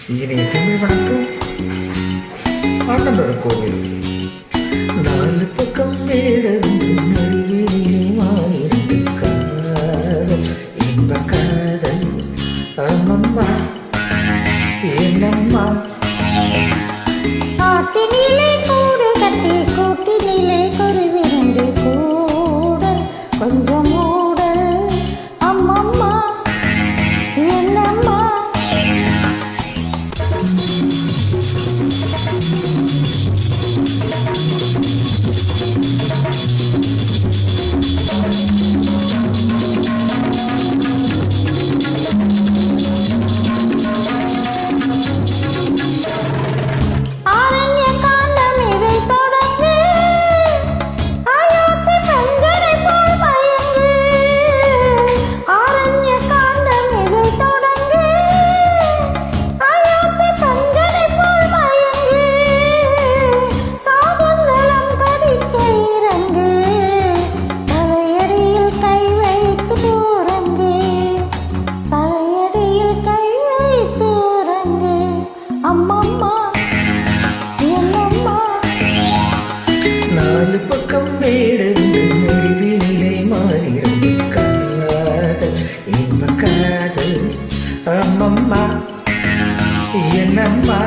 இனிய தமிழ் வணக்கம். ஆண்டவர் கோவில் நாலு பக்கம் வேடருந்து நடுவிலே மாறிருந்து காதல் இன்ப காதல் அம்மம்மா என்னம்மா காட்டினிலே கூடு கட்டி கூட்டினிலே குருவிருந்து கூட கொஞ்சம் மூடல் அம்மம்மா என்னம்மா நாலு பக்கம் வேடருந்து நடுவிலே மாறிருந்து காதல் இன்ப காதல் அம்மம்மா என்னம்மா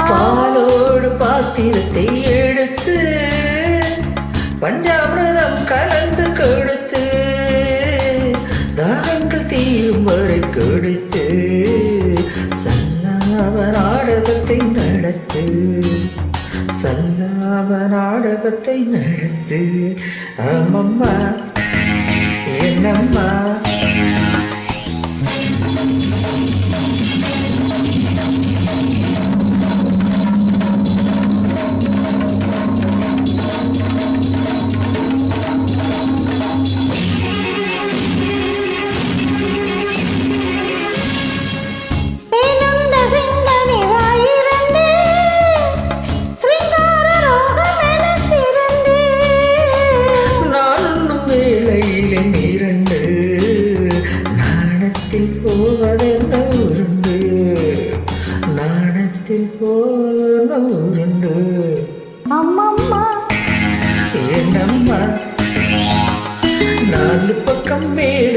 பாலோடு பாத்திரத்தை எடுத்து பஞ்சாமிரதம் கலந்து கொடுத்து தாகங்கள் தீரும் வரை கொடுத்து சல்லாப நாடகத்தை நடத்து சல்லாப நாடகத்தை நடத்து அம்மம்மா என்னம்மா இரண்டு நாணத்தில் போவதென்ன உருண்டு நாணத்தில் போவதென்ன உருண்டு அம்மம்மா என்னம்மா நாலு பக்கம் மேல